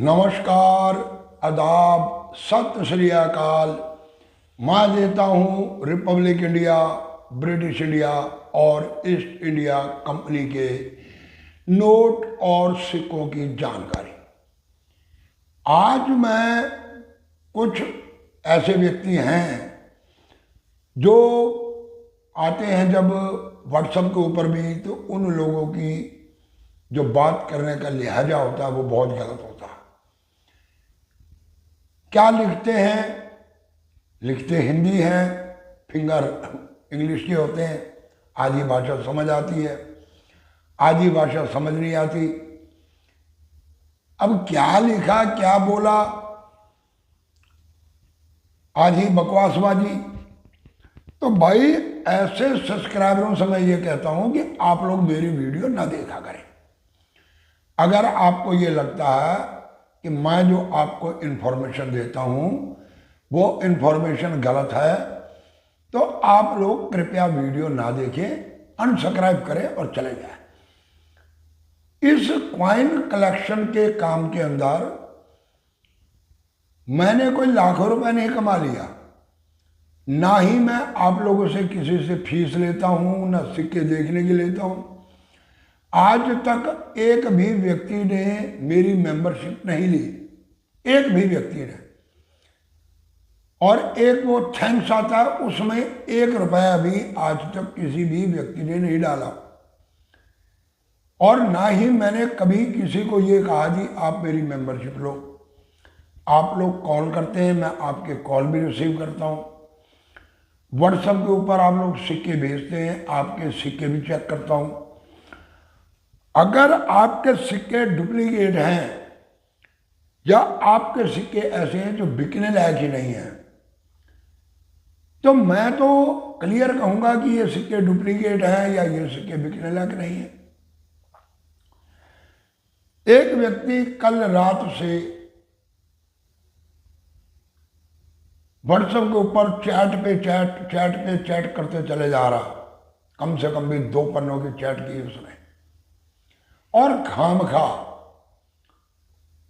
नमस्कार, आदाब, सत श्री अकाल। मैं देता हूँ रिपब्लिक इंडिया, ब्रिटिश इंडिया और ईस्ट इंडिया कंपनी के नोट और सिक्कों की जानकारी। आज मैं कुछ ऐसे व्यक्ति हैं जो आते हैं जब व्हाट्सएप के ऊपर भी, तो उन लोगों की जो बात करने का लहजा होता है वो बहुत गलत होता है। क्या लिखते हैं? लिखते हिंदी हैं, फिंगर इंग्लिश के होते हैं। आधी भाषा समझ आती है, आधी भाषा समझ नहीं आती। अब क्या लिखा, क्या बोला, आधी बकवासबाजी। तो भाई ऐसे सब्सक्राइबरों से मैं ये कहता हूं कि आप लोग मेरी वीडियो ना देखा करें। अगर आपको ये लगता है कि मैं जो आपको इन्फॉर्मेशन देता हूं वो इन्फॉर्मेशन गलत है, तो आप लोग कृपया वीडियो ना देखें, अनसब्सक्राइब करें और चले जाएं। इस क्वाइन कलेक्शन के काम के अंदर मैंने कोई लाखों रुपए नहीं कमा लिया, ना ही मैं आप लोगों से किसी से फीस लेता हूं, ना सिक्के देखने की लेता हूं। आज तक एक भी व्यक्ति ने मेरी मेंबरशिप नहीं ली, एक भी व्यक्ति ने। और एक वो थैंक्स आता है, उसमें 1 रुपया भी आज तक किसी भी व्यक्ति ने नहीं डाला। और ना ही मैंने कभी किसी को ये कहा जी आप मेरी मेंबरशिप लो। आप लोग कॉल करते हैं, मैं आपके कॉल भी रिसीव करता हूँ। व्हाट्सएप के ऊपर आप लोग सिक्के भेजते हैं, आपके सिक्के भी चेक करता हूँ। अगर आपके सिक्के डुप्लीकेट हैं या आपके सिक्के ऐसे हैं जो बिकने लायक ही नहीं हैं, तो मैं तो क्लियर कहूंगा कि ये सिक्के डुप्लीकेट हैं या ये सिक्के बिकने लायक नहीं हैं। एक व्यक्ति कल रात से व्हाट्सएप के ऊपर चैट करते चले जा रहा। कम से कम भी 2 पन्नों की चैट की उसने, और खामखा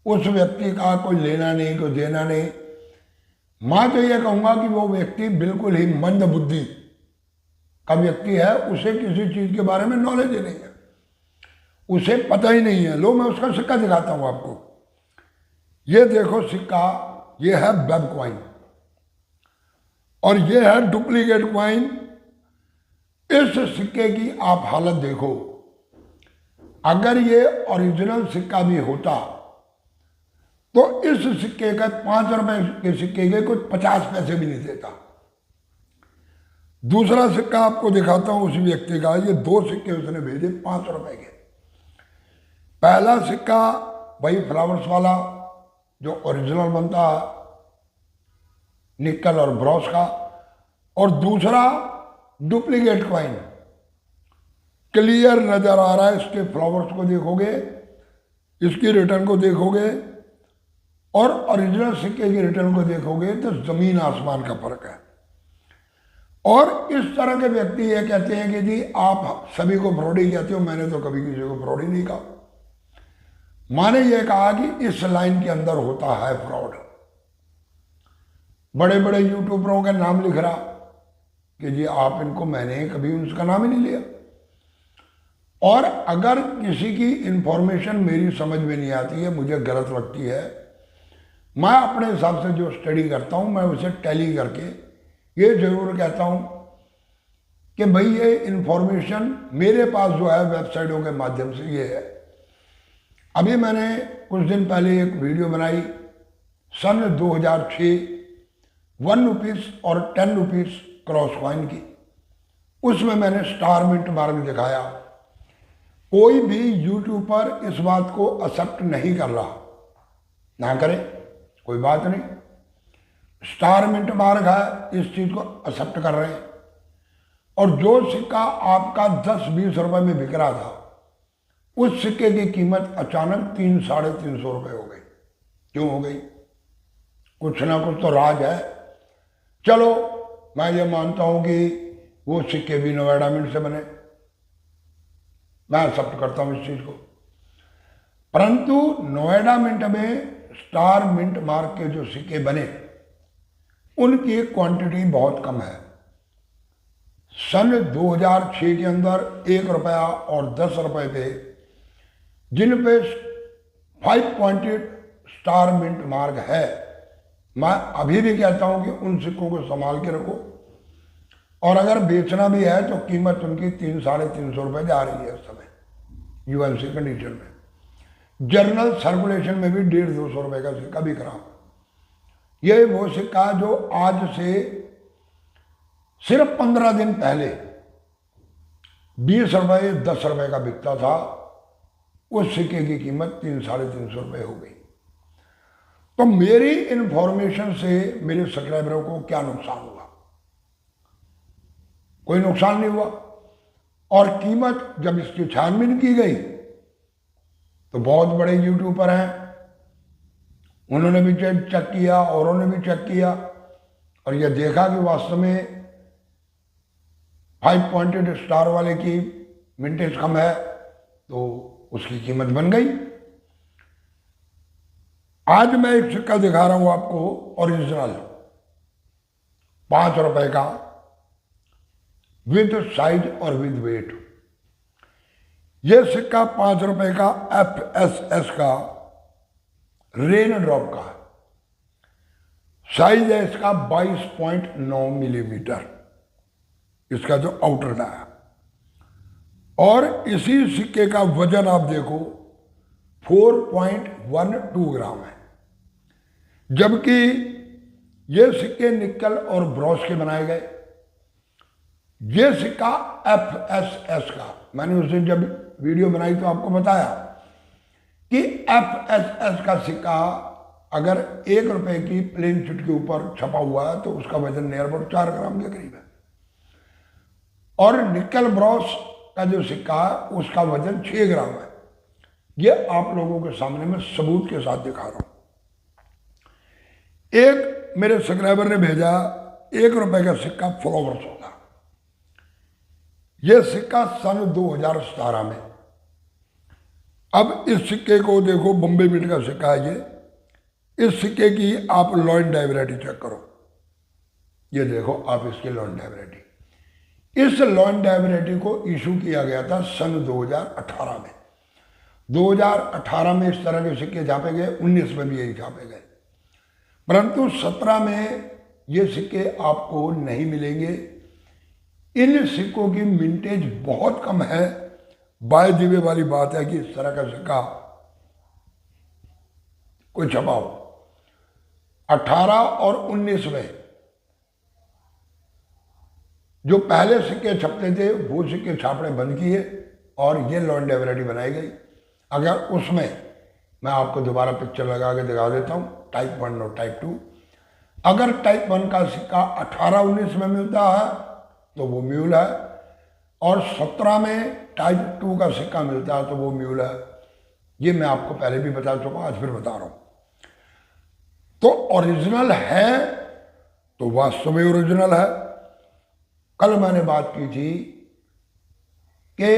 उस व्यक्ति का कोई लेना नहीं, कोई देना नहीं। मैं तो यह कहूंगा कि वो व्यक्ति बिल्कुल ही मंद बुद्धि का व्यक्ति है, उसे किसी चीज के बारे में नॉलेज ही नहीं है, उसे पता ही नहीं है। लो मैं उसका सिक्का दिखाता हूं आपको। ये देखो सिक्का, ये है वेब क्वाइन और ये है डुप्लीकेट क्वाइन। इस सिक्के की आप हालत देखो। अगर ये ओरिजिनल सिक्का भी होता तो इस सिक्के का 5 रुपए के सिक्के के कुछ 50 पैसे भी नहीं देता। दूसरा सिक्का आपको दिखाता हूं उसी व्यक्ति का। ये 2 सिक्के उसने भेजे 5 रुपए के। पहला सिक्का वही फ्लावर्स वाला जो ओरिजिनल बनता है, निकल और ब्रॉस का, और दूसरा डुप्लीकेट क्वाइन। क्लियर नजर आ रहा है, इसके फ्लावर्स को देखोगे, इसकी रिटर्न को देखोगे और ओरिजिनल सिक्के की रिटर्न को देखोगे तो जमीन आसमान का फर्क है। और इस तरह के व्यक्ति ये कहते हैं कि जी आप सभी को फ्रॉडी कहते हो। मैंने तो कभी किसी को फ्रॉडी नहीं कहा। मैंने ये कहा कि इस लाइन के अंदर होता है फ्रॉड। बड़े बड़े यूट्यूबरों का नाम लिख रहा कि जी आप इनको, मैंने कभी उनका नाम ही नहीं लिया। और अगर किसी की इंफॉर्मेशन मेरी समझ में नहीं आती है, मुझे गलत लगती है, मैं अपने हिसाब से जो स्टडी करता हूं मैं उसे टैली करके ये जरूर कहता हूं कि भाई ये इंफॉर्मेशन मेरे पास जो है वेबसाइटों के माध्यम से ये है। अभी मैंने कुछ दिन पहले एक वीडियो बनाई सन 2006 1 रुपीस और 10 रुपीस क्रॉस कॉइन की। उसमें मैंने स्टार मिंट मार्क दिखाया। कोई भी यूट्यूबर इस बात को एक्सेप्ट नहीं कर रहा, ना करे, कोई बात नहीं। स्टार मिंट मार्क है, इस चीज को एक्सेप्ट कर रहे हैं। और जो सिक्का आपका 10-20 रुपए में बिक रहा था, उस सिक्के की कीमत अचानक 300-350 रुपए हो गई। क्यों हो गई? कुछ ना कुछ तो राज है। चलो मैं ये मानता हूं कि वो सिक्के भी नोएडा मिंट से बने, मैं एक्सेप्ट करता हूं इस चीज को। परंतु नोएडा मिंट में स्टार मिंट मार्क के जो सिक्के बने उनकी क्वांटिटी बहुत कम है। सन 2006 के अंदर 1 रुपया और 10 रुपए पे जिन पे 5 पॉइंटेड स्टार मिंट मार्क है, मैं अभी भी कहता हूं कि उन सिक्कों को संभाल के रखो, और अगर बेचना भी है तो कीमत उनकी 300-350 रुपये जा रही है इस समय यूएनसी कंडीशन में। जर्नल सर्कुलेशन में भी 150-200 रुपये का सिक्का बिक रहा। ये वो सिक्का जो आज से सिर्फ 15 दिन पहले 20 रुपये 10 रुपये का बिकता था, उस सिक्के की कीमत 300-350 रुपये हो गई। तो मेरी इंफॉर्मेशन से मेरे सब्सक्राइबरों को क्या नुकसान हुआ? कोई नुकसान नहीं हुआ। और कीमत जब इसकी छानबीन की गई तो बहुत बड़े यूट्यूबर हैं, उन्होंने भी चेक किया और उन्होंने भी चेक किया और यह देखा कि वास्तव में 5 पॉइंटेड स्टार वाले की मिंटेज कम है, तो उसकी कीमत बन गई। आज मैं एक सिक्का दिखा रहा हूं आपको, ओरिजिनल 5 रुपए का, विद साइज और विद वेट। यह सिक्का 5 रुपए का FSS का रेन ड्रॉप का है। साइज है इसका 22.9 मिलीमीटर, इसका जो आउटर डा है। और इसी सिक्के का वजन आप देखो 4.12 ग्राम है, जबकि ये सिक्के निकल और ब्रॉस के बनाए गए। ये सिक्का FSS का, मैंने उस दिन जब वीडियो बनाई तो आपको बताया कि FSS का सिक्का अगर 1 रुपए की प्लेन चिट के ऊपर छपा हुआ है तो उसका वजन नियर अबाउट 4 ग्राम के करीब है। और निकल ब्रॉस का जो सिक्का है उसका वजन 6 ग्राम है। ये आप लोगों के सामने मैं सबूत के साथ दिखा रहा हूं। एक मेरे सब्सक्राइबर ने भेजा 1 रुपए का सिक्का फ्लावर्स होगा। यह सिक्का सन 2017 में। अब इस सिक्के को देखो, बॉम्बे मिंट का सिक्का है ये। इस सिक्के की आप लॉइन डाइवरेटी चेक करो, ये देखो आप इसकी लॉइन डाइवरेटी। इस लॉइन डाइवरेटी को इशू किया गया था सन 2018 में। 2018 में इस तरह के सिक्के छापे गए, 19 में भी यही छापे गए, परंतु 17 में ये सिक्के आपको नहीं मिलेंगे। इन सिक्कों की मिंटेज बहुत कम है। बाय दिवे वाली बात है कि इस तरह का सिक्का कोई छपा हो। 18 और 19 में जो पहले सिक्के छपते थे वो सिक्के छापने बंद किए और ये लॉइन डाइवरेटी बनाई गई। अगर उसमें मैं आपको दोबारा पिक्चर लगा के दिखा देता हूं, टाइप 1 और टाइप 2। अगर टाइप 1 का सिक्का 18-19 में मिलता है तो वो म्यूल है, और 17 में टाइप 2 का सिक्का मिलता है तो वो म्यूल है। ये मैं आपको पहले भी बता चुका, आज फिर बता रहा हूं। तो ओरिजिनल है तो वास्तव में ओरिजिनल है। कल मैंने बात की थी कि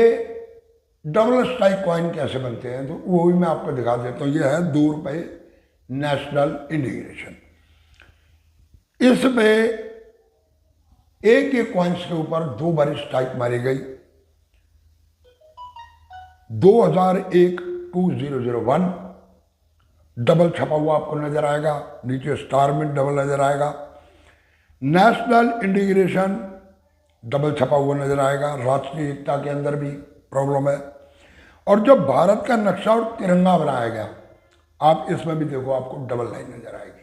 डबल स्ट्राइक कॉइन कैसे बनते हैं, तो वो भी मैं आपको दिखा देता हूं। ये है 2 रुपए नेशनल इंडिग्रेशन। इसमें एक कॉइन्स के ऊपर 2 बार स्ट्राइक मारी गई। 2001-2001 डबल छपा हुआ आपको नजर आएगा, नीचे स्टार मिंट डबल नजर आएगा। नेशनल इंटीग्रेशन डबल छपा हुआ नजर आएगा। राष्ट्रीय एकता के अंदर भी प्रॉब्लम है। और जो भारत का नक्शा और तिरंगा बनाया गया, आप इसमें भी देखो आपको डबल लाइन नजर आएगी।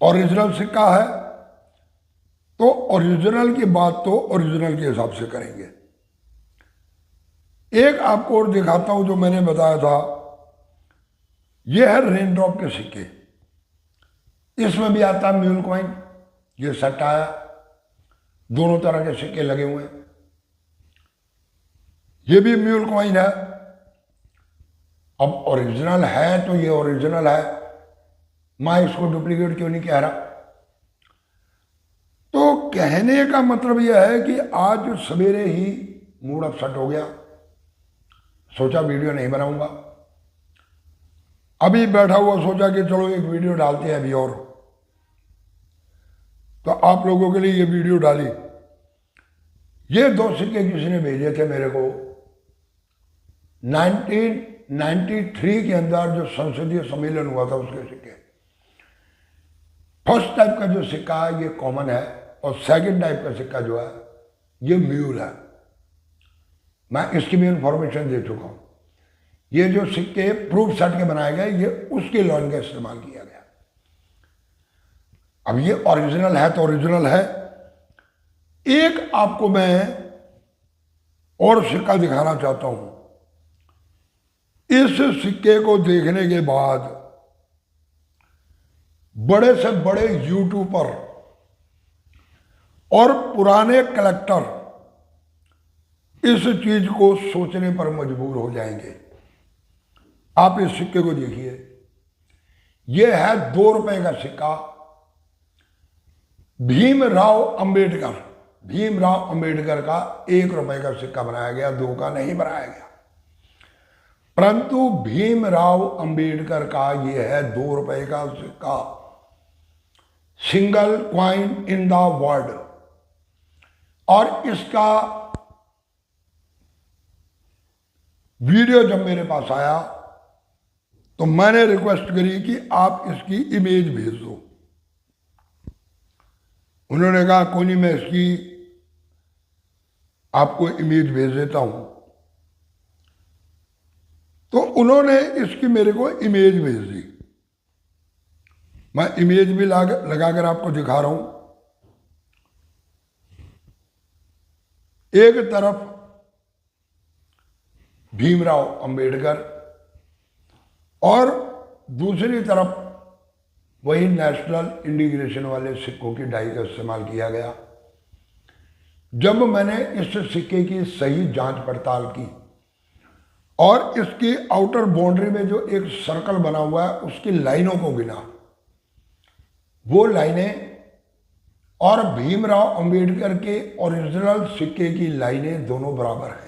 ओरिजिनल सिक्का है तो ओरिजिनल की बात तो ओरिजिनल के हिसाब से करेंगे। एक आपको और दिखाता हूं जो मैंने बताया था, यह है रेन ड्रॉप के सिक्के। इसमें भी आता है म्यूल कॉइन। ये सेट आया, दोनों तरह के सिक्के लगे हुए हैं। ये भी म्यूल कॉइन है। अब ओरिजिनल है तो ये ओरिजिनल है, मैं इसको डुप्लीकेट क्यों नहीं कह रहा। तो कहने का मतलब यह है कि आज सवेरे ही मूड अपसेट हो गया, सोचा वीडियो नहीं बनाऊंगा। अभी बैठा हुआ सोचा कि चलो एक वीडियो डालते हैं अभी और, तो आप लोगों के लिए ये वीडियो डाली। ये 2 सिक्के किसी ने भेजे थे मेरे को 1993 के अंदर जो संसदीय सम्मेलन हुआ था उसके सिक्के। फर्स्ट टाइप का जो सिक्का है ये कॉमन है, और सेकंड टाइप का सिक्का जो है ये म्यूल है। मैं इसकी भी इंफॉर्मेशन दे चुका हूं। ये जो सिक्के प्रूफ सेट के बनाए गए ये उसके लॉइन का इस्तेमाल किया गया। अब ये ओरिजिनल है तो ओरिजिनल है। एक आपको मैं और सिक्का दिखाना चाहता हूं। इस सिक्के को देखने के बाद बड़े से बड़े यूट्यूबर और पुराने कलेक्टर इस चीज को सोचने पर मजबूर हो जाएंगे। आप इस सिक्के को देखिए, यह है 2 रुपए का सिक्का। भीमराव अंबेडकर का 1 रुपए का सिक्का बनाया गया, 2 का नहीं बनाया गया। परंतु भीमराव अंबेडकर का यह है 2 रुपए का सिक्का, single coin in the world. और इसका वीडियो जब मेरे पास आया तो मैंने रिक्वेस्ट करी कि आप इसकी इमेज भेज दो। उन्होंने कहा कोई नहीं, मैं इसकी आपको इमेज भेज देता हूं। तो उन्होंने इसकी मेरे को इमेज भेज दी। मैं इमेज भी लगाकर आपको दिखा रहा हूं। एक तरफ भीमराव अंबेडकर और दूसरी तरफ वही नेशनल इंटीग्रेशन वाले सिक्कों की डाई का इस्तेमाल किया गया। जब मैंने इस सिक्के की सही जांच पड़ताल की और इसकी आउटर बाउंड्री में जो एक सर्कल बना हुआ है उसकी लाइनों को गिना, वो लाइनें और भीमराव अंबेडकर के ओरिजिनल सिक्के की लाइनें दोनों बराबर हैं।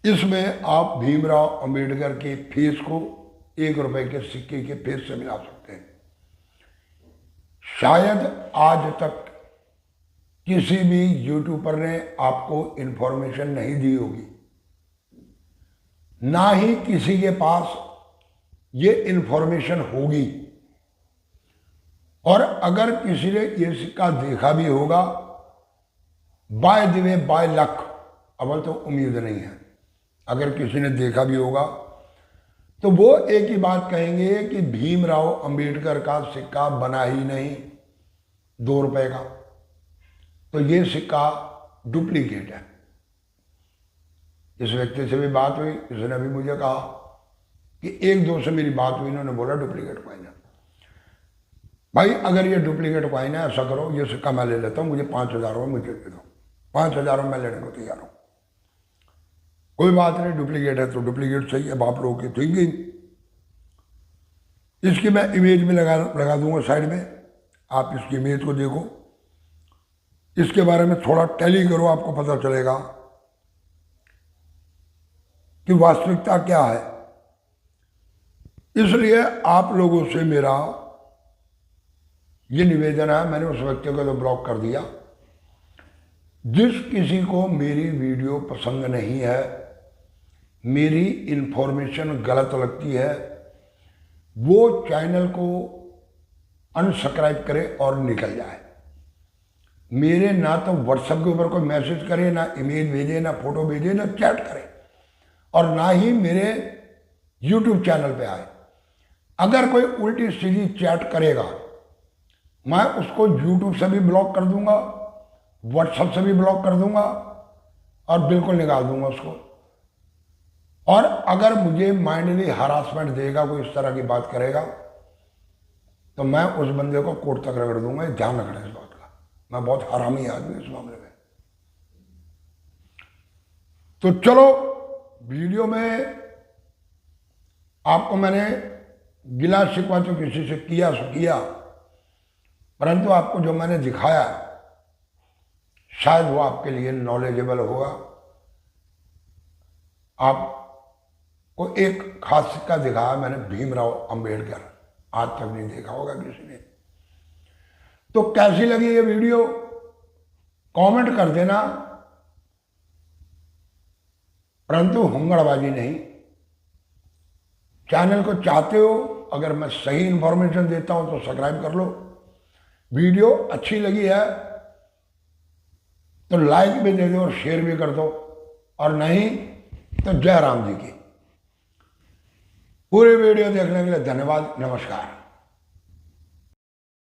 इसमें आप भीमराव अंबेडकर के फेस को 1 रुपए के सिक्के के फेस से मिला सकते हैं। शायद आज तक किसी भी यूट्यूबर ने आपको इंफॉर्मेशन नहीं दी होगी, ना ही किसी के पास ये इंफॉर्मेशन होगी। और अगर किसी ने ये सिक्का देखा भी होगा, by the way by luck, अवल तो उम्मीद नहीं है, अगर किसी ने देखा भी होगा तो वो एक ही बात कहेंगे कि भीमराव अंबेडकर का सिक्का बना ही नहीं 2 रुपए का, तो ये सिक्का डुप्लीकेट है। इस व्यक्ति से भी बात हुई, इसने भी मुझे कहा कि 1-2 से मेरी बात हुई, इन्होंने बोला डुप्लीकेट कॉइन है। भाई अगर ये डुप्लीकेट कॉइन है, ऐसा करो ये सिक्का मैं ले लेता हूं, मुझे 5,000 रुपये मुझे दे दो, 5,000 में लेने को तैयार हूं। कोई बात नहीं, डुप्लीकेट है तो डुप्लीकेट सही है, बाप लोगों की ठीक ही। इसकी मैं इमेज में लगा दूंगा साइड में, आप इसकी इमेज को देखो, इसके बारे में थोड़ा टैली करो, आपको पता चलेगा कि वास्तविकता क्या है। इसलिए आप लोगों से मेरा ये निवेदन है, मैंने उस व्यक्ति को तो ब्लॉक कर दिया। जिस किसी को मेरी वीडियो पसंद नहीं है, मेरी इंफॉर्मेशन गलत लगती है, वो चैनल को अनसब्सक्राइब करे और निकल जाए। मेरे ना तो व्हाट्सएप के ऊपर कोई मैसेज करे, ना इमेज भेजे, ना फोटो भेजे, ना चैट करे, और ना ही मेरे यूट्यूब चैनल पे आए। अगर कोई उल्टी सीधी चैट करेगा, मैं उसको यूट्यूब से भी ब्लॉक कर दूंगा, व्हाट्सएप से भी ब्लॉक कर दूंगा और बिल्कुल निकाल दूंगा उसको। और अगर मुझे माइंडली हरासमेंट देगा, कोई इस तरह की बात करेगा, तो मैं उस बंदे को कोर्ट तक रगड़ दूंगा। ध्यान रखना इस बात का, मैं बहुत हरामी आदमी इस मामले में। तो चलो, वीडियो में आपको मैंने गिला शिकवा तो किसी से किया सो किया, परंतु आपको जो मैंने दिखाया शायद वो आपके लिए नॉलेजेबल होगा। आप को एक खास सिक्का दिखाया मैंने, भीमराव अंबेडकर, आज तक नहीं देखा होगा किसी ने। तो कैसी लगी ये वीडियो कमेंट कर देना, परंतु हुंगड़बाजी नहीं। चैनल को चाहते हो अगर मैं सही इंफॉर्मेशन देता हूं तो सब्सक्राइब कर लो। वीडियो अच्छी लगी है तो लाइक भी दे दो और शेयर भी कर दो, और नहीं तो जय राम जी की। पूरे वीडियो देखने के लिए धन्यवाद, नमस्कार।